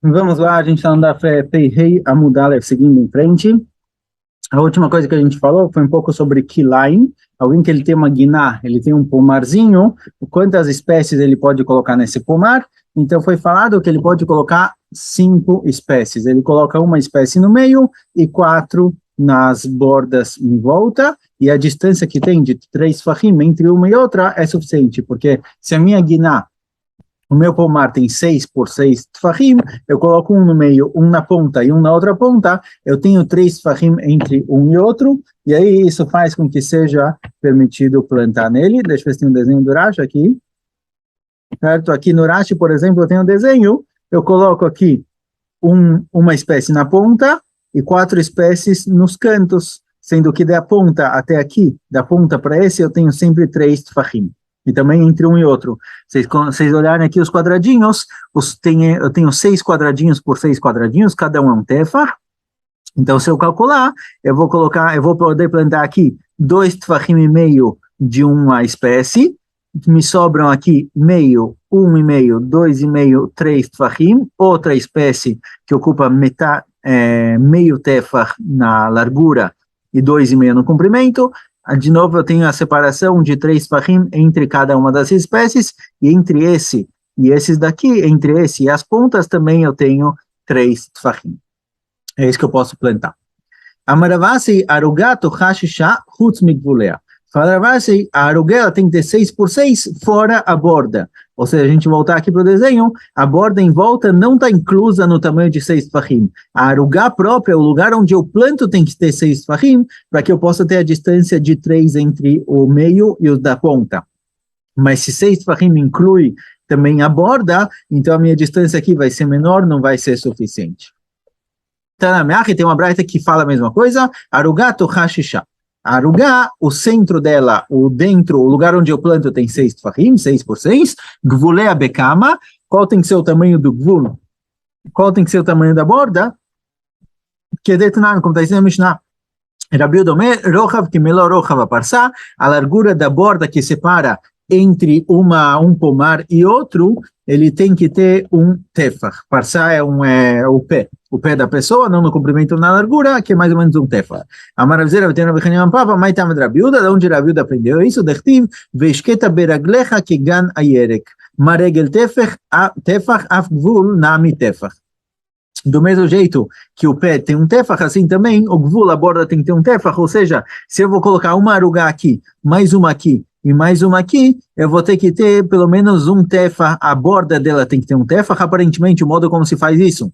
Vamos lá, a gente está no Daf Pei Amud Aleph, seguindo em frente. A última coisa que a gente falou foi um pouco sobre Kilaim. Alguém que ele tem uma guiná, ele tem um pomarzinho, quantas espécies ele pode colocar nesse pomar? Então foi falado que ele pode colocar 5 espécies. Ele coloca uma espécie no meio e 4 nas bordas em volta, e a distância que tem de 3 fahim entre uma e outra é suficiente, porque se a minha guiná, o meu pomar tem 6 por 6 tfahim, eu coloco um no meio, um na ponta e um na outra ponta, eu tenho 3 tfahim entre um e outro, e aí isso faz com que seja permitido plantar nele. Deixa eu ver se tem um desenho do Rashi aqui. Certo? Aqui no Rashi, por exemplo, eu tenho um desenho, eu coloco aqui uma espécie na ponta e 4 espécies nos cantos, sendo que da ponta até aqui, da ponta para esse, eu tenho sempre 3 tfahim. E também entre um e outro. Vocês olharem aqui os quadradinhos, eu tenho 6 quadradinhos por 6 quadradinhos, cada um é um tefah. Então, se eu calcular, eu vou poder plantar aqui 2 tefahim e meio de uma espécie, me sobram aqui meio, 1,5, 2,5, 3 tefahim, outra espécie que ocupa meio tefah na largura e 2,5 no comprimento. De novo, eu tenho a separação de 3 tefahim entre cada uma das espécies, e entre esse e esses daqui, entre esse e as pontas, também eu tenho 3 tefahim. É isso que eu posso plantar. Amaravasi arugato hashisha chutz migvulea. Amaravasi, a arugela tem que ter 6 por 6 fora a borda. Ou seja, a gente voltar aqui para o desenho, a borda em volta não está inclusa no tamanho de 6 tefahim. A arugá própria, o lugar onde eu planto, tem que ter 6 tefahim, para que eu possa ter a distância de 3 entre o meio e o da ponta. Mas se 6 tefahim inclui também a borda, então a minha distância aqui vai ser menor, não vai ser suficiente. Tanameach tem uma braita que fala a mesma coisa, arugato hashisha. A arugá, o centro dela, o lugar onde eu planto tem 6 tefahim, 6 por 6, gvulea bekama, qual tem que ser o tamanho do gvul? Qual tem que ser o tamanho da borda? Que detonar, como está dizendo a Mishnah, Rabi Udome, rochav kimelo rochav aparsa, a largura da borda que separa entre um pomar e outro, ele tem que ter um tefah. Parsa é o pé da pessoa, não no comprimento, na largura, que é mais ou menos um tefah. A maravilha tem Rabi Hanina Papa, mas tam Rabi Uda, de onde Rabi Uda aprendeu isso? Dechtiv, veishketa beraglecha que gan ayerek, maregel tefah af gvul nami tefah. Do mesmo jeito que o pé tem um tefah, assim também o gvul, a borda tem que ter um tefah, ou seja, se eu vou colocar uma arugá aqui, mais uma aqui, e mais uma aqui, eu vou ter que ter pelo menos um tefah, a borda dela tem que ter um tefah, aparentemente o modo como se faz isso,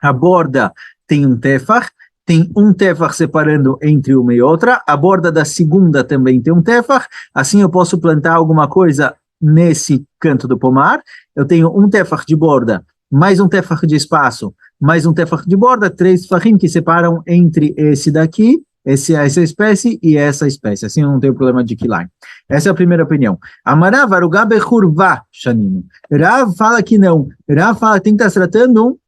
a borda tem um tefah, tem um tefah separando entre uma e outra, a borda da segunda também tem um tefah, assim eu posso plantar alguma coisa nesse canto do pomar, eu tenho um tefah de borda, mais um tefah de espaço, mais um tefah de borda, 3 tefahim que separam entre essa espécie e essa espécie. Assim eu não tenho problema de Kilaim. Essa é a primeira opinião. Amarav arugá bechurvá shaninu. Rav fala que não. Rav fala que tem que estar se tratando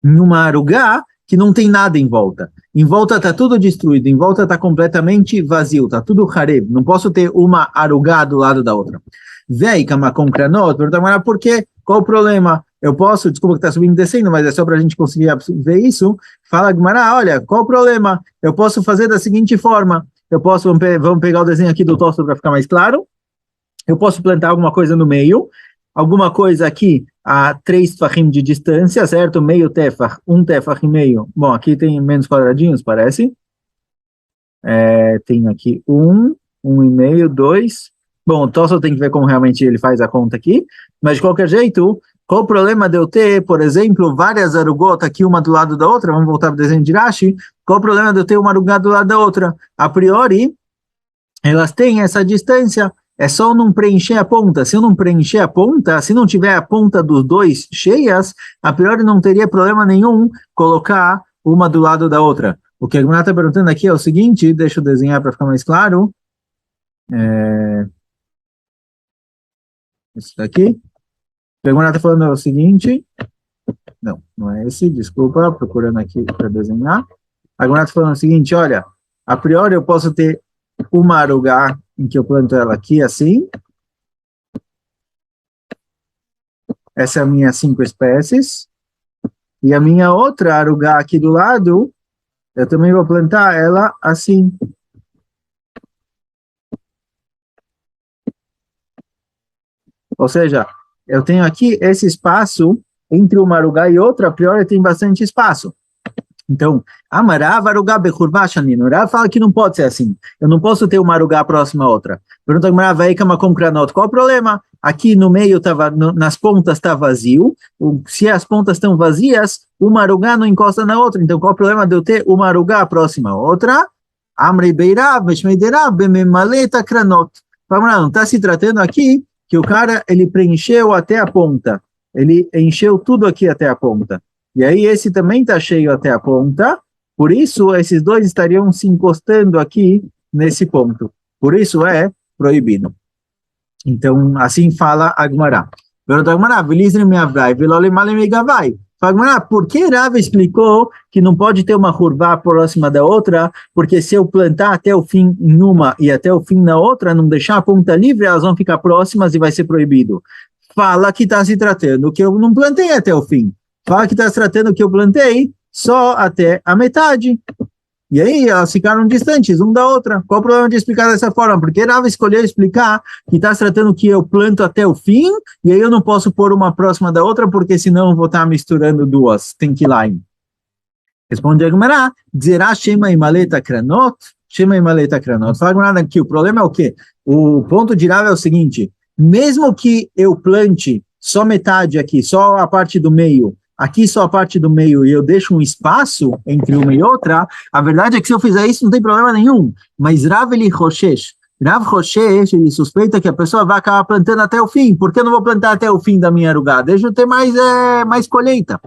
numa arugá que não tem nada em volta. Em volta está tudo destruído, em volta está completamente vazio, está tudo hareb. Não posso ter uma arugá do lado da outra. Vei kamakom kranot, pergunta, por quê? Qual o problema? Eu posso, desculpa que está subindo e descendo, mas é só para a gente conseguir ver isso. Fala, Gumará, olha, qual o problema? Eu posso fazer da seguinte forma, vamos pegar o desenho aqui do Tosto para ficar mais claro. Eu posso plantar alguma coisa no meio, alguma coisa aqui a 3 tefahim de distância, certo? Meio tefah, um tefah e meio. Bom, aqui tem menos quadradinhos, parece. Tem aqui 1,5, 2. Bom, o Tosto tem que ver como realmente ele faz a conta aqui, mas de qualquer jeito, qual o problema de eu ter, por exemplo, várias arugotas aqui uma do lado da outra? Vamos voltar para o desenho de Rashi. Qual o problema de eu ter uma arugá do lado da outra? A priori, elas têm essa distância, é só não preencher a ponta. Se eu não preencher a ponta, se não tiver a ponta dos dois cheias, a priori não teria problema nenhum colocar uma do lado da outra. O que a Gumara está perguntando aqui é o seguinte, deixa eu desenhar para ficar mais claro. Isso daqui. A Gumara está falando o seguinte, não é esse, desculpa, procurando aqui para desenhar. A Gumara está falando o seguinte, olha, a priori eu posso ter uma arugá em que eu planto ela aqui assim. Essa é a minha 5 espécies. e a minha outra arugá aqui do lado, eu também vou plantar ela assim. Ou seja, eu tenho aqui esse espaço entre uma arugá e outra, a priori tem bastante espaço. Então, Amarav arugá bechurvá shanino. Rav fala que não pode ser assim. Eu não posso ter uma arugá próxima a outra. Pergunta Amarav aí kamakom kranot. Qual o problema? Aqui no meio, nas pontas está vazio. Se as pontas estão vazias, uma arugá não encosta na outra. Então, qual o problema de eu ter uma arugá próxima a outra? Amrei beirav, meshmeiderav, bememaleta kranot. Não está se tratando aqui que o cara, ele preencheu até a ponta. Ele encheu tudo aqui até a ponta. E aí esse também está cheio até a ponta. Por isso, esses dois estariam se encostando aqui nesse ponto. Por isso é proibido. Então, assim fala Agmará. Pergunta Agmará, por que Rav explicou que não pode ter uma curvá próxima da outra? Porque se eu plantar até o fim em uma e até o fim na outra, não deixar a ponta livre, elas vão ficar próximas e vai ser proibido. Fala que está se tratando que eu não plantei até o fim. Fala que está se tratando que eu plantei só até a metade. E aí elas ficaram distantes uma da outra. Qual o problema de explicar dessa forma? Porque Rav escolheu explicar que está se tratando que eu planto até o fim, e aí eu não posso pôr uma próxima da outra, porque senão eu vou estar misturando duas. Tem que ir lá. Responde a Gemara, dizerá Shema Imaleta Kranot, Shema Imaleta Kranot. Fala Gemara aqui, o problema é o quê? O ponto de Rav é o seguinte, mesmo que eu plante só metade aqui, só a parte do meio, aqui só a parte do meio e eu deixo um espaço entre uma e outra, a verdade é que se eu fizer isso não tem problema nenhum, mas Rav ele Roshesh, ele suspeita que a pessoa vai acabar plantando até o fim, por que eu não vou plantar até o fim da minha arugá? Deixa eu ter mais colheita.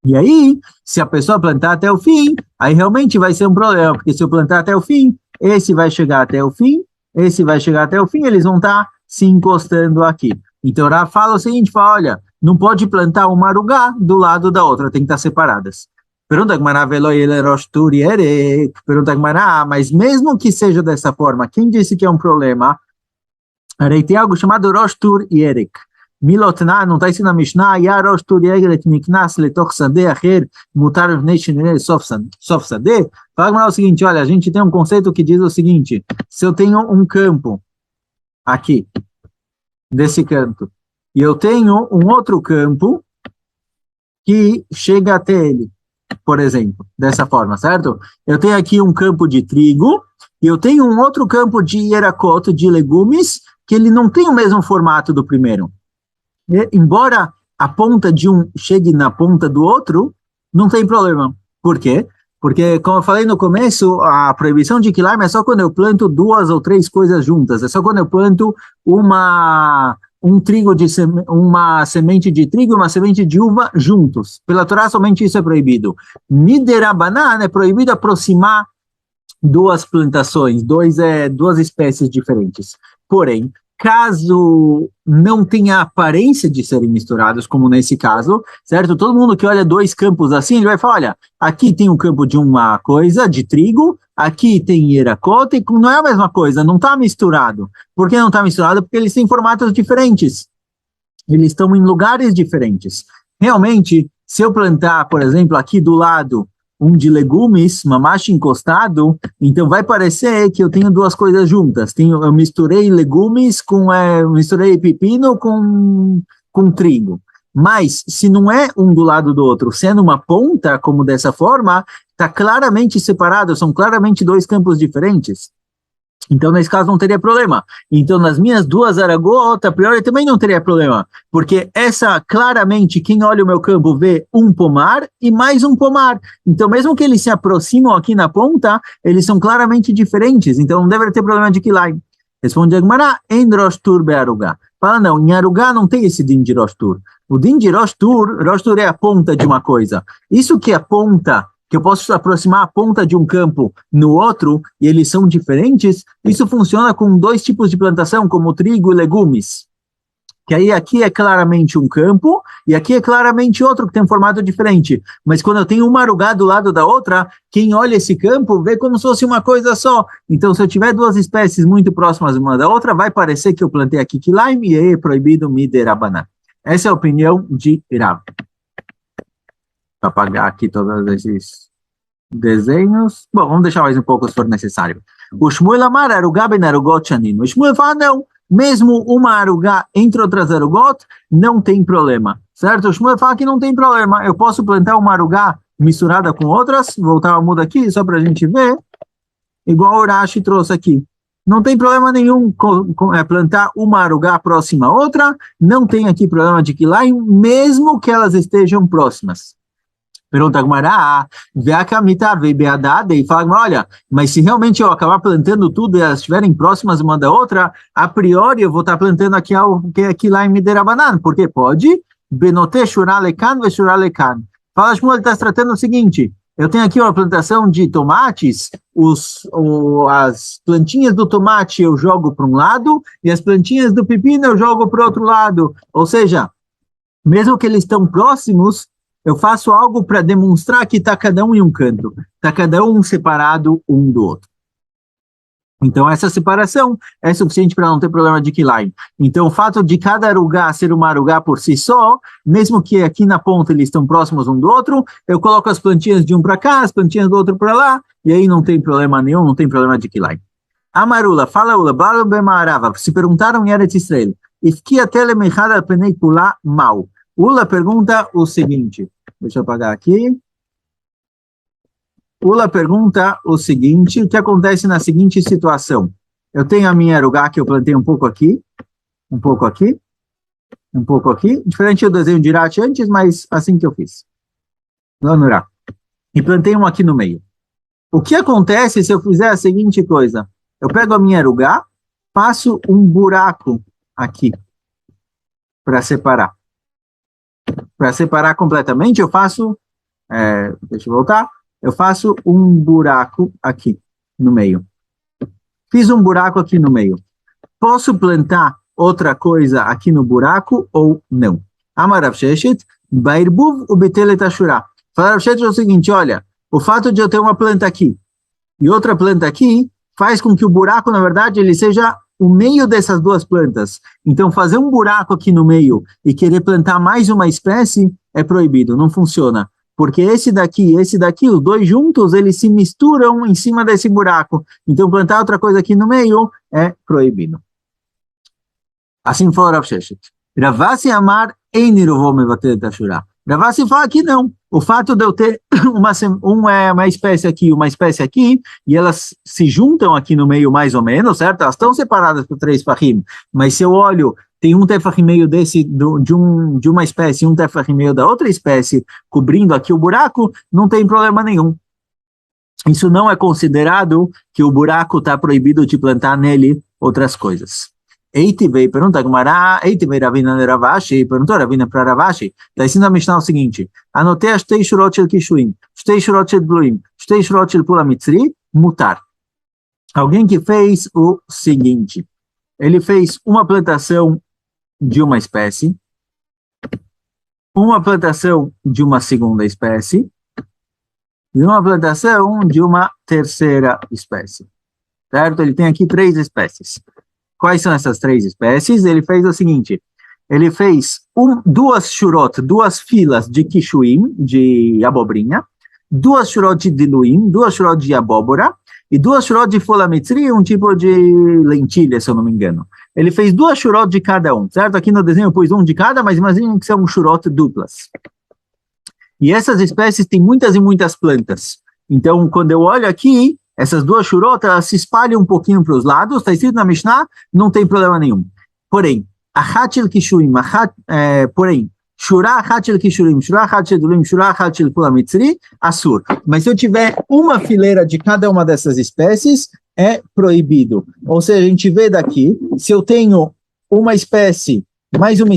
E aí, se a pessoa plantar até o fim, aí realmente vai ser um problema, porque se eu plantar até o fim, esse vai chegar até o fim, esse vai chegar até o fim, eles vão estar se encostando aqui. Então, Rav fala o seguinte, fala, olha, não pode plantar uma arugá do lado da outra, tem que estar separadas. Pergunta Gmará, pergunta Gmará, mas mesmo que seja dessa forma, quem disse que é um problema? Aí tem algo chamado Rosh Tur Yerek. Milotna, não está escrito na Mishnah, Ya Rosh Tur Yerek Niknas Letoch Sadeh Acher Mutar Vnei Shinei Sof Sadeh. Fala Gmará o seguinte, olha, a gente tem um conceito que diz o seguinte, se eu tenho um campo aqui, desse canto, e eu tenho um outro campo que chega até ele, por exemplo, dessa forma, certo? Eu tenho aqui um campo de trigo, e eu tenho um outro campo de yeracot, de legumes, que ele não tem o mesmo formato do primeiro. E, embora a ponta de um chegue na ponta do outro, não tem problema. Por quê? Porque, como eu falei no começo, a proibição de quilarme é só quando eu planto duas ou três coisas juntas. É só quando eu planto uma semente de trigo e uma semente de uva juntos. Pela Torá, somente isso é proibido. Miderabanan é proibido aproximar duas plantações, duas espécies diferentes. Porém, caso não tenha aparência de serem misturados, como nesse caso, certo? Todo mundo que olha dois campos assim, ele vai falar, olha, aqui tem um campo de uma coisa, de trigo, aqui tem yeracot, e não é a mesma coisa, não está misturado. Por que não está misturado? Porque eles têm formatos diferentes. Eles estão em lugares diferentes. Realmente, se eu plantar, por exemplo, aqui do lado, um de legumes, mamache encostado, então vai parecer que eu tenho duas coisas juntas. Eu misturei legumes misturei pepino com trigo. Mas, se não é um do lado do outro, sendo uma ponta, como dessa forma, está claramente separado, são claramente dois campos diferentes. Então, nesse caso, não teria problema. Então, nas minhas duas aragotas, a priori, também não teria problema. Porque essa, claramente, quem olha o meu campo vê um pomar e mais um pomar. Então, mesmo que eles se aproximam aqui na ponta, eles são claramente diferentes. Então, não deve ter problema de quilai. Responde Agmará, em Rosh Tur be'arugá. Fala, não, em arugá não tem esse din de Rosh Tur. O din de Rosh Tur é a ponta de uma coisa. Isso que é a ponta, que eu posso aproximar a ponta de um campo no outro, e eles são diferentes, isso funciona com dois tipos de plantação, como trigo e legumes. Que aí aqui é claramente um campo, e aqui é claramente outro que tem um formato diferente. Mas quando eu tenho uma arugá do lado da outra, quem olha esse campo vê como se fosse uma coisa só. Então, se eu tiver duas espécies muito próximas uma da outra, vai parecer que eu plantei aqui quilaim, e aí é proibido miderabanan. Essa é a opinião de Rav. apagar aqui todos esses desenhos. Bom, vamos deixar mais um pouco se for necessário. O Shmuel Amar, Arugá ben Arugot Shanin. O Shmuel fala, não, mesmo uma Arugá entre outras Arugot, não tem problema, certo? O Shmuel fala que não tem problema, eu posso plantar uma Arugá misturada com outras, voltar a muda aqui, só para a gente ver, igual o Urashi trouxe aqui. Não tem problema nenhum plantar uma Arugá próxima a outra, não tem aqui problema de Kilaim, mesmo que elas estejam próximas. Pergunta a Gmará, e fala, olha, mas se realmente eu acabar plantando tudo e elas estiverem próximas uma da outra, a priori eu vou estar plantando aqui algo que é aqui lá em Miderabanan, porque pode, Benote Shuralekan ve Shuralekan. Fala, Shmuel, ele está tratando o seguinte, eu tenho aqui uma plantação de tomates, as plantinhas do tomate eu jogo para um lado e as plantinhas do pepino eu jogo para o outro lado, ou seja, mesmo que eles estão próximos, eu faço algo para demonstrar que está cada um em um canto, está cada um separado um do outro. Então, essa separação é suficiente para não ter problema de Kilaim. Então, o fato de cada arugá ser uma arugá por si só, mesmo que aqui na ponta eles estão próximos um do outro, eu coloco as plantinhas de um para cá, as plantinhas do outro para lá, e aí não tem problema nenhum, não tem problema de Kilaim. Amarula, fala Ula, Balu Bemarava, se perguntaram em Eretz Israel, Ifki atele mechada penei pula mal. Ula pergunta o seguinte, deixa eu apagar aqui. Ula pergunta o seguinte, o que acontece na seguinte situação? Eu tenho a minha arugá que eu plantei um pouco aqui, um pouco aqui, um pouco aqui, diferente do desenho de Irate antes, mas assim que eu fiz. E plantei um aqui no meio. O que acontece se eu fizer a seguinte coisa? Eu pego a minha arugá, faço um buraco aqui, para separar. Para separar completamente, eu faço, deixa eu voltar, eu faço um buraco aqui no meio. Fiz um buraco aqui no meio. Posso plantar outra coisa aqui no buraco ou não? Amarav Sheshet, Bairbuv ubetelet ashura. Falaram Sheshet é o seguinte, olha, o fato de eu ter uma planta aqui e outra planta aqui faz com que o buraco, na verdade, ele seja o meio dessas duas plantas. Então, fazer um buraco aqui no meio e querer plantar mais uma espécie é proibido, não funciona. Porque esse daqui, os dois juntos, eles se misturam em cima desse buraco. Então, plantar outra coisa aqui no meio é proibido. Assim falou Rav Sheshet. Ravasi Amar Einirovô Mevatel Tashurá. Ravasi fala que não. O fato de eu ter uma espécie aqui, uma espécie aqui, e elas se juntam aqui no meio mais ou menos, certo? Elas estão separadas por 3 fahim, mas se eu olho, tem um tefah e meio desse, de uma espécie e um tefah e meio da outra espécie, cobrindo aqui o buraco, não tem problema nenhum. Isso não é considerado que o buraco está proibido de plantar nele outras coisas. Eitivei, pergunta Gumará, Eitivei Ravina de Ravashi, perguntou Ravina para Ravashi, está ensinando a Mishnah o seguinte, anotei as 3 shurot shel kishuim, 3 shurot shel bluim, 3 shurot shel pula mitzri, mutar. Alguém que fez o seguinte, ele fez uma plantação de uma espécie, uma plantação de uma segunda espécie, e uma plantação de uma terceira espécie, certo? Ele tem aqui 3 espécies. Quais são essas 3 espécies? Ele fez o seguinte, ele fez 2 shurot, 2 filas de kishuim, de abobrinha, 2 shurot de diluim, 2 shurot de abóbora, e 2 shurot de folamitri, um tipo de lentilha, se eu não me engano. Ele fez 2 shurot de cada um, certo? Aqui no desenho eu pus um de cada, mas imaginem que são shurot duplas. E essas espécies têm muitas e muitas plantas. Então, quando eu olho aqui, essas 2 shurot, elas se espalham um pouquinho para os lados, está escrito na Mishnah, não tem problema nenhum. Porém, achat shel kishuim, shurah achat shel kishuim, shurah achat shel dulim, shurah achat shel pula mitzri, assur. Mas se eu tiver uma fileira de cada uma dessas espécies, é proibido. Ou seja, a gente vê daqui, se eu tenho uma espécie, mais uma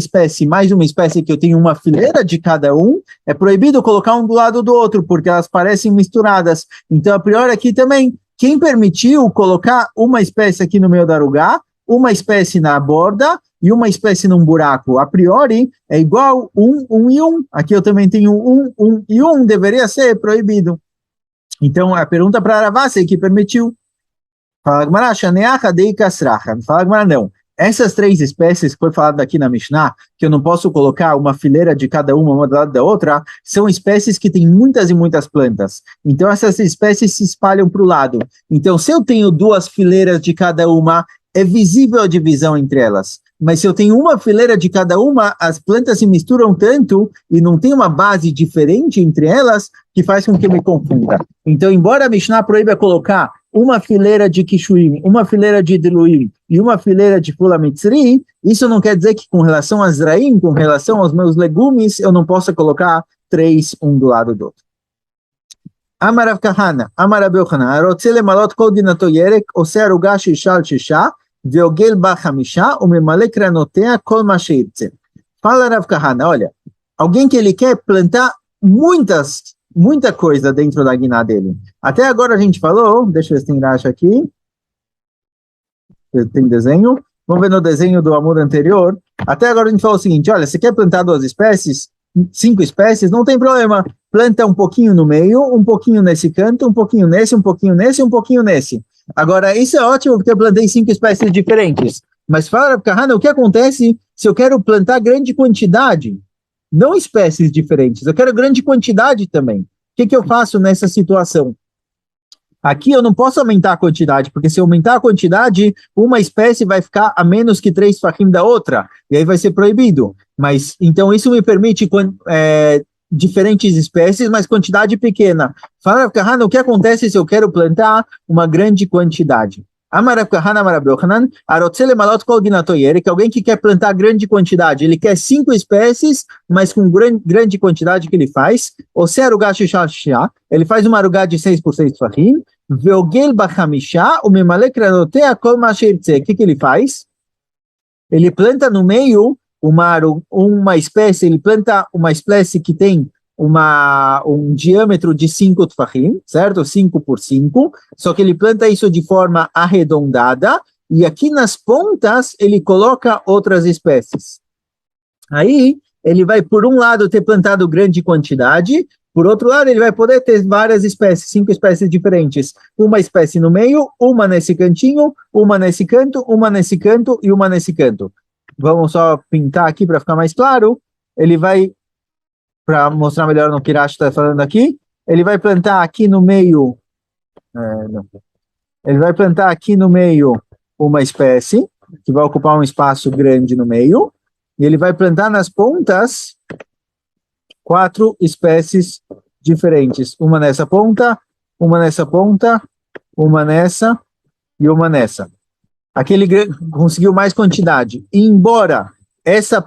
espécie que eu tenho uma fileira de cada um, é proibido colocar um do lado do outro, porque elas parecem misturadas. Então, a priori aqui também, quem permitiu colocar uma espécie aqui no meio da arugá, uma espécie na borda e uma espécie num buraco, a priori, é igual 1 e 1. Aqui eu também tenho 1 e 1, deveria ser proibido. Então, a pergunta para Ravasi que permitiu. Fala Gmará, Shaneacha dei kasracha. Fala Gmará, não. essas 3 espécies que foi falado aqui na Mishnah, que eu não posso colocar uma fileira de cada uma do lado da outra, são espécies que têm muitas e muitas plantas. Então, essas espécies se espalham para o lado. Então, se eu tenho 2 fileiras de cada uma, é visível a divisão entre elas. Mas se eu tenho uma fileira de cada uma, as plantas se misturam tanto e não tem uma base diferente entre elas que faz com que eu me confunda. Então, embora a Mishnah proíba colocar uma fileira de Kishuim, uma fileira de Diluim e uma fileira de Fula Mitzri, isso não quer dizer que com relação a Zraim, com relação aos meus legumes, eu não possa colocar 3 um do lado do outro. Amar Rav Kahana, Amar Rav Yochanan, הרוצה למלות כל דינתו ירק, עושה ערוגה 6 על 6, ועוגל בה 5, וממלא קרנותיה כל מה שירצה. Fala Rav Kahana, olha, alguém que ele quer plantar muita coisa dentro da guiná dele. Até agora a gente falou, deixa eu ver se tem graxa aqui, tem desenho, vamos ver no desenho do amor anterior. Até agora a gente falou o seguinte, olha, você quer plantar 2 espécies, 5 espécies, não tem problema, planta um pouquinho no meio, um pouquinho nesse canto, um pouquinho nesse, um pouquinho nesse, um pouquinho nesse. Agora, isso é ótimo porque eu plantei 5 espécies diferentes. Mas fala, Kahana, o que acontece se eu quero plantar grande quantidade? Não espécies diferentes, eu quero grande quantidade também. O que eu faço nessa situação? Aqui eu não posso aumentar a quantidade, porque se eu aumentar a quantidade, uma espécie vai ficar a menos que 3 fahim da outra, e aí vai ser proibido. Mas, então, isso me permite diferentes espécies, mas quantidade pequena. Fala, Kahana, o que acontece se eu quero plantar uma grande quantidade? Amar Rav Kahana, Amar Rav Yochanan, הרוצה למלות כל דינתו ירק, alguém que quer plantar grande quantidade, ele quer 5 espécies, mas com grande quantidade que ele faz, עושה ערוגה 6 על 6, ele faz uma arugá de 6 por 6 טפחים, ועוגל בה 5, וממלא קרנותיה כל מה שירצה. O que ele faz? Ele planta no meio uma espécie, ele planta uma espécie que tem um diâmetro de 5 tfahim, certo? 5 por 5, só que ele planta isso de forma arredondada, e aqui nas pontas ele coloca outras espécies. Aí, ele vai, por um lado, ter plantado grande quantidade, por outro lado, ele vai poder ter várias espécies, 5 espécies diferentes. Uma espécie no meio, uma nesse cantinho, uma nesse canto, uma nesse canto e uma nesse canto. Vamos só pintar aqui para ficar mais claro. Ele vai, para mostrar melhor no que Rashi está falando aqui, ele vai plantar aqui no meio, ele vai plantar aqui no meio uma espécie, que vai ocupar um espaço grande no meio, e ele vai plantar nas pontas 4 espécies diferentes, uma nessa ponta, uma nessa ponta, uma nessa e uma nessa. Aqui ele conseguiu mais quantidade, e embora essa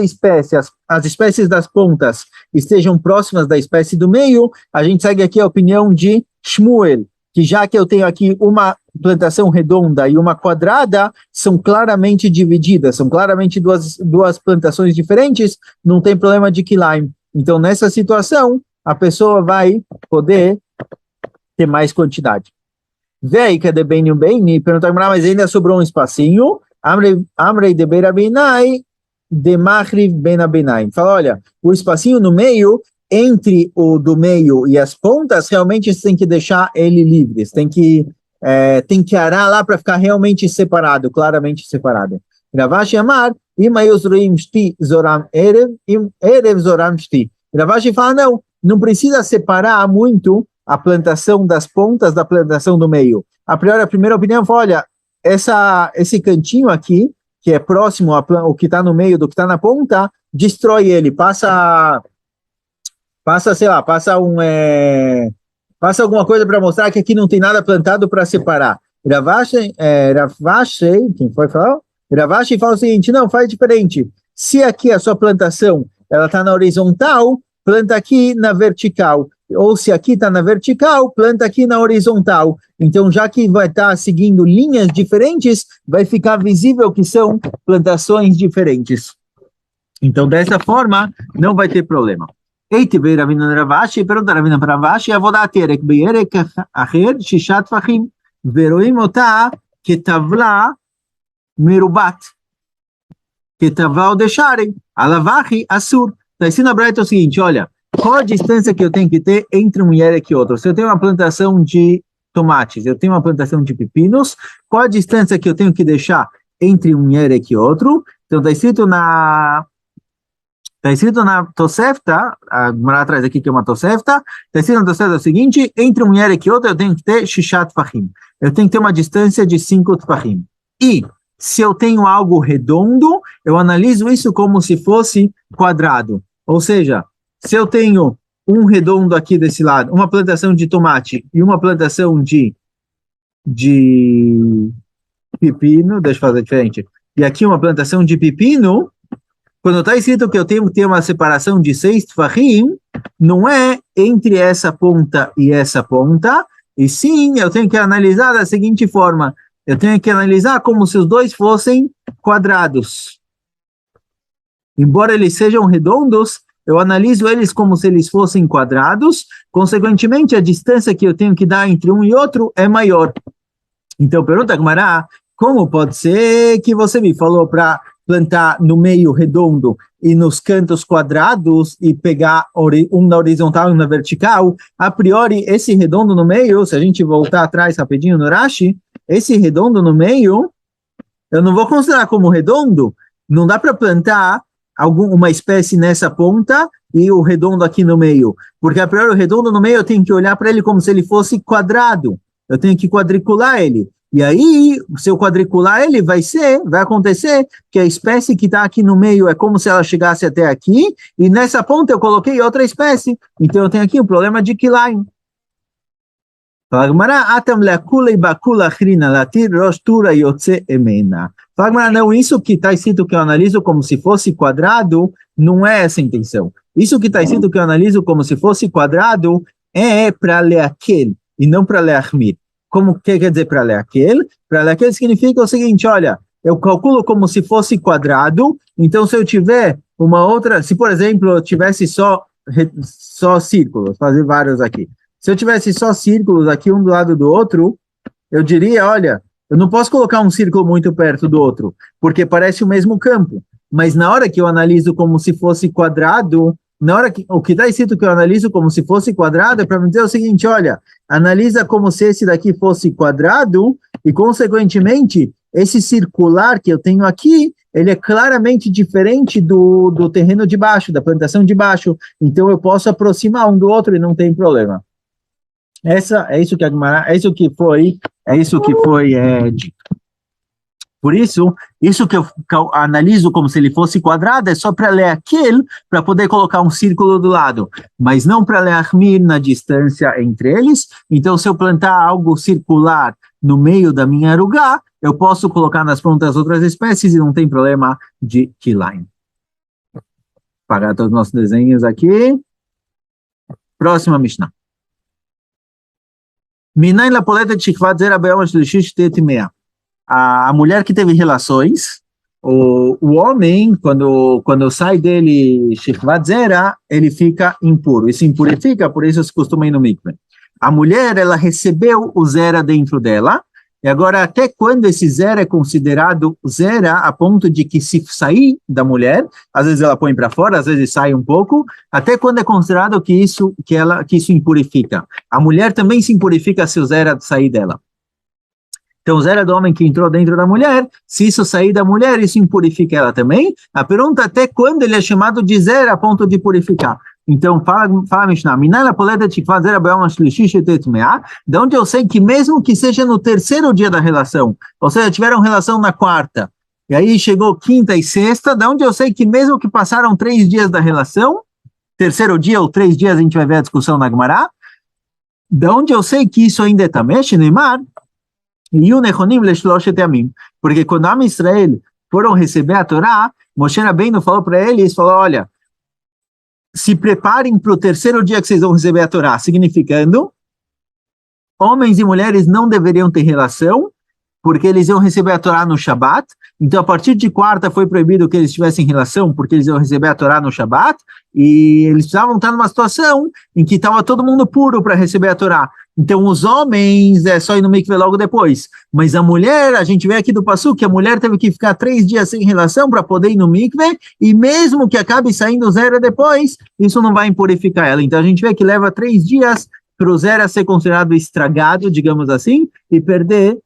espécie, as espécies das pontas estejam próximas da espécie do meio, a gente segue aqui a opinião de Shmuel, que já que eu tenho aqui uma plantação redonda e uma quadrada, são claramente divididas, são claramente duas plantações diferentes, não tem problema de kilaim. Então, nessa situação, a pessoa vai poder ter mais quantidade. Vei que é de bem e bem, perguntar, mas ainda sobrou um espacinho. Amrei de beirabinai, de Mahriv ben Abenaim. Fala, olha, o espacinho no meio, entre o do meio e as pontas, realmente você tem que deixar ele livre. Você tem que arar lá para ficar realmente separado, claramente separado. Ravashi Amar, Imayosruim Shti Zoram Erev Zoram Shti. Ravashi fala, não precisa separar muito a plantação das pontas da plantação do meio. A primeira opinião foi, olha, esse cantinho aqui, que é próximo ao que está no meio do que está na ponta, destrói ele, passa alguma coisa para mostrar que aqui não tem nada plantado para separar. Ravashi, quem foi falar? Ravashi fala o seguinte, não, faz diferente. Se aqui a sua plantação ela está na horizontal, planta aqui na vertical. Ou se aqui está na vertical, planta aqui na horizontal. Então, já que vai estar seguindo linhas diferentes, vai ficar visível que são plantações diferentes. Então, dessa forma, não vai ter problema. Eite veio Ravina Ravashi, pergunta Ravina para Ravashi, avodaterek beierek acher, shishat fachim, veroim otá, ketavla merubat, ketavla odesharem, alavachi assur. Está ensinando a Braita o seguinte, olha, qual a distância que eu tenho que ter entre um yerek e outro? Se eu tenho uma plantação de tomates, eu tenho uma plantação de pepinos, qual a distância que eu tenho que deixar entre um Yerek e outro. Então está escrito na Tosefta, a Gemara atrás aqui que é uma Tosefta, está escrito na Tosefta o seguinte: entre um Yerek e outro eu tenho que ter Shishat Tfachim. Eu tenho que ter uma distância de 5 Tfachim. E se eu tenho algo redondo, eu analiso isso como se fosse quadrado. Ou seja, se eu tenho um redondo aqui desse lado, uma plantação de tomate e uma plantação de pepino, deixa eu fazer diferente, e aqui uma plantação de pepino, quando está escrito que eu tenho que ter uma separação de 6 tfachim, não é entre essa ponta e essa ponta, e sim, eu tenho que analisar da seguinte forma, eu tenho que analisar como se os dois fossem quadrados. Embora eles sejam redondos, eu analiso eles como se eles fossem quadrados, consequentemente a distância que eu tenho que dar entre um e outro é maior. Então pergunta, Gemara, como pode ser que você me falou para plantar no meio redondo e nos cantos quadrados e pegar um na horizontal e um na vertical? A priori, esse redondo no meio, se a gente voltar atrás rapidinho no Rashi, esse redondo no meio, eu não vou considerar como redondo, não dá para plantar uma espécie nessa ponta e o redondo aqui no meio, porque a priori o redondo no meio eu tenho que olhar para ele como se ele fosse quadrado, eu tenho que quadricular ele, e aí se eu quadricular ele vai acontecer que a espécie que está aqui no meio é como se ela chegasse até aqui, e nessa ponta eu coloquei outra espécie, então eu tenho aqui um problema de Kilaim. Fala, não, isso que está escrito que eu analiso como se fosse quadrado, não é essa a intenção. Isso que está escrito que eu analiso como se fosse quadrado é para leaquel e não para leachmir. Como que quer dizer para leaquel? Para leaquel significa o seguinte, olha, eu calculo como se fosse quadrado, então se eu tiver uma outra, se por exemplo eu tivesse só círculos, fazer vários aqui. Se eu tivesse só círculos aqui um do lado do outro, eu diria, olha, eu não posso colocar um círculo muito perto do outro, porque parece o mesmo campo. Mas na hora que eu analiso como se fosse quadrado, o que está escrito que eu analiso como se fosse quadrado é para me dizer o seguinte, olha, analisa como se esse daqui fosse quadrado e, consequentemente, esse circular que eu tenho aqui, ele é claramente diferente do terreno de baixo, da plantação de baixo. Então, eu posso aproximar um do outro e não tem problema. É isso que foi dito. Por isso que eu analiso como se ele fosse quadrado, é só para ler aquele, para poder colocar um círculo do lado, mas não para ler Ahmir na distância entre eles. Então, se eu plantar algo circular no meio da minha arugá, eu posso colocar nas pontas outras espécies e não tem problema de Kilaim. Apagar todos os nossos desenhos aqui. Próxima Mishnah. Minain la poleta de Shikvat Zera Be'yom Shlishi Tetimea. A mulher que teve relações, o homem, quando sai dele Shikvat Zera, ele fica impuro. E se impurifica, por isso se costuma ir no mikveh. A mulher, ela recebeu o Zera dentro dela, e agora até quando esse Zera é considerado Zera, a ponto de que se sair da mulher, às vezes ela põe para fora, às vezes sai um pouco, até quando é considerado que isso impurifica. A mulher também se impurifica se o Zera sair dela. Então, o Zera do homem que entrou dentro da mulher, se isso sair da mulher, isso impurifica ela também. A pergunta é até quando ele é chamado de Zera a ponto de purificar. Então, fala Mishnah, de onde eu sei que mesmo que seja no terceiro dia da relação, ou seja, tiveram relação na quarta, e aí chegou quinta e sexta, de onde eu sei que mesmo que passaram 3 dias da relação, terceiro dia ou 3 dias, a gente vai ver a discussão na Gemara, de onde eu sei que isso ainda é Tamesh, Neymar, e o Nechonim Leshloshet Yamim, porque quando Am Israel foram receber a Torá, Moshe Rabbeinu falou para eles, olha, se preparem para o terceiro dia que vocês vão receber a Torá, significando, homens e mulheres não deveriam ter relação, porque eles iam receber a Torá no Shabat. Então, a partir de quarta foi proibido que eles tivessem relação, porque eles iam receber a Torá no Shabat, e eles precisavam estar numa situação em que estava todo mundo puro para receber a Torá. Então, os homens é só ir no mikveh logo depois. Mas a mulher, a gente vê aqui do Passuque, que a mulher teve que ficar 3 dias sem relação para poder ir no mikveh, e mesmo que acabe saindo Zera depois, isso não vai impurificar ela. Então, a gente vê que leva 3 dias para o Zera ser considerado estragado, digamos assim, e perder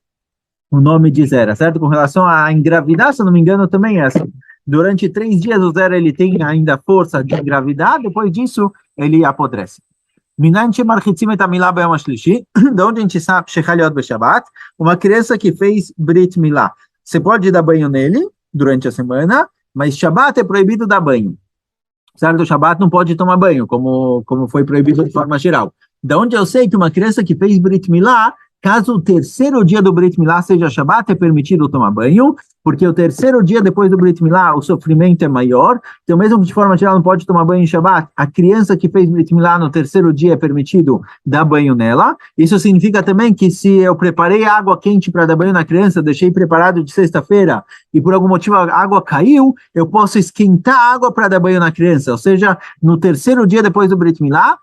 o nome de Zera, certo? Com relação a engravidar, se eu não me engano, também é assim. Durante 3 dias o Zera ele tem ainda força de engravidar, depois disso ele apodrece. Minan shemarchitzim et hamilah b'yom hashlishi, de onde a gente sabe, shechaliot b'shabbat, uma criança que fez Brit Milá. Você pode dar banho nele durante a semana, mas Shabbat é proibido dar banho. Certo? O Shabbat não pode tomar banho, como foi proibido de forma geral. Da onde eu sei que uma criança que fez Brit Milá, caso o terceiro dia do Brit Milá seja Shabbat, é permitido tomar banho, porque o terceiro dia depois do Brit Milá, o sofrimento é maior, então mesmo que de forma geral não pode tomar banho em Shabbat, a criança que fez Brit Milá no terceiro dia é permitido dar banho nela. Isso significa também que se eu preparei água quente para dar banho na criança, deixei preparado de sexta-feira, e por algum motivo a água caiu, eu posso esquentar a água para dar banho na criança, ou seja, no terceiro dia depois do Brit Milá,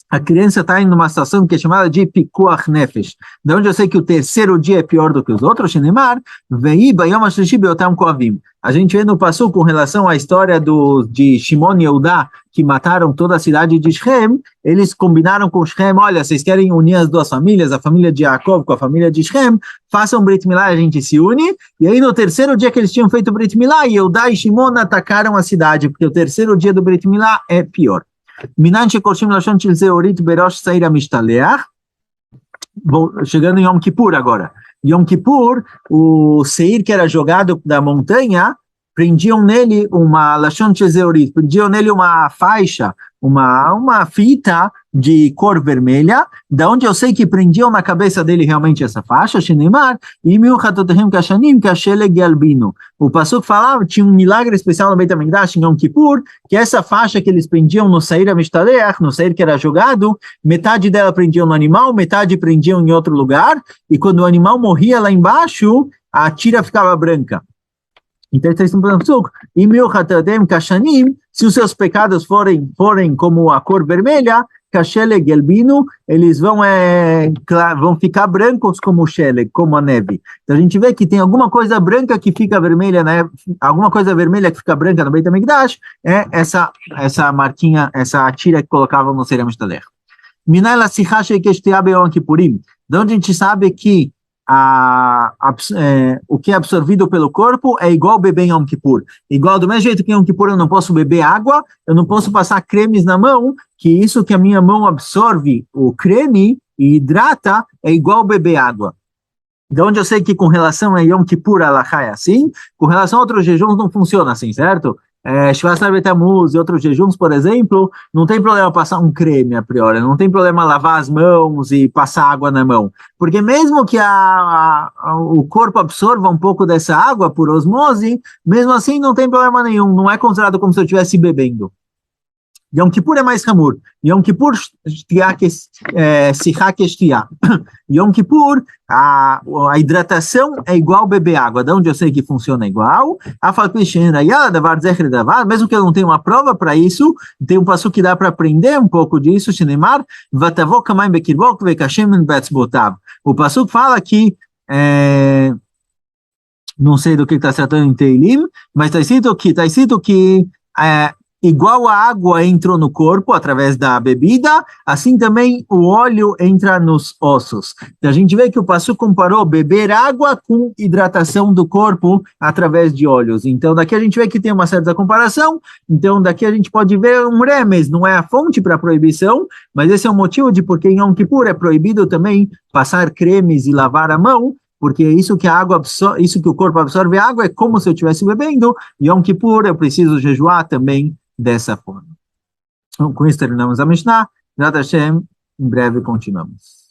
a criança está em uma situação que é chamada de pikuach nefesh, de onde eu sei que o terceiro dia é pior do que os outros, Shenemar, vei bayom hashlishi beotam koavim. A gente vê no Passuco com relação à história de Shimon e Yehudá, que mataram toda a cidade de Shem, eles combinaram com Shem, olha, vocês querem unir as duas famílias, a família de Yaakov com a família de Shem, façam Brit Milá, a gente se une, e aí no terceiro dia que eles tinham feito Brit Milá, Yehudá e Shimon atacaram a cidade, porque o terceiro dia do Brit Milá é pior. Minan shekorshim lashon shel zeorit berosh seir hamishtalech. Chegando em Yom Kippur agora. Yom Kippur, o seir que era jogado da montanha, prendiam nele uma lashon shel zeorit, prendiam nele uma faixa, uma fita de cor vermelha, da onde eu sei que prendiam na cabeça dele realmente essa faixa, Shenemar, e milchatotehem kashanim kasheleg albino. O Passuco falava, tinha um milagre especial no Beit HaMikdash em Yom Kippur, que essa faixa que eles prendiam no Seir HaMishtalech, no Seir que era jogado, metade dela prendiam no animal, metade prendiam em outro lugar, e quando o animal morria lá embaixo, a tira ficava branca. Então, e milchatotehem kashanim, se os seus pecados forem como a cor vermelha, kasheleg albino, eles vão ficar brancos como o sheleg, como a neve. Então a gente vê que tem alguma coisa branca que fica vermelha, né? Alguma coisa vermelha que fica branca no Beit HaMikdash, é essa marquinha, essa tira que colocavam no Seir HaMishtalech. Minai la sicha sheikeshtia beyom kippurim. De onde a gente sabe que o que é absorvido pelo corpo é igual beber em Yom Kippur. Igual, do mesmo jeito que em Yom Kippur eu não posso beber água, eu não posso passar cremes na mão, que isso que a minha mão absorve o creme e hidrata é igual beber água. De onde eu sei que com relação a Yom Kippur, a Halachá é assim, com relação a outros jejuns não funciona assim, certo? Shvat Betamuz e outros jejuns, por exemplo, não tem problema passar um creme a priori, não tem problema lavar as mãos e passar água na mão, porque mesmo que o corpo absorva um pouco dessa água por osmose, mesmo assim não tem problema nenhum, não é considerado como se eu estivesse bebendo. Yom Kippur é mais hamur. Yom Kippur, Yom Kippur, a hidratação é igual beber água. De onde eu sei que funciona igual. Mesmo que eu não tenha uma prova para isso, tem um passo que dá para aprender um pouco disso. O passo fala que não sei do que está se tratando em Teilim, mas está escrito que igual a água entrou no corpo através da bebida, assim também o óleo entra nos ossos. Então a gente vê que o Passuco comparou beber água com hidratação do corpo através de óleos. Então daqui a gente vê que tem uma certa comparação, então daqui a gente pode ver um remes, não é a fonte para a proibição, mas esse é o motivo de porque em Yom Kippur é proibido também passar cremes e lavar a mão, porque isso que o corpo absorve a água é como se eu estivesse bebendo, e Yom Kippur eu preciso jejuar também dessa forma. Então, com isso terminamos a Mishnah. Em breve continuamos.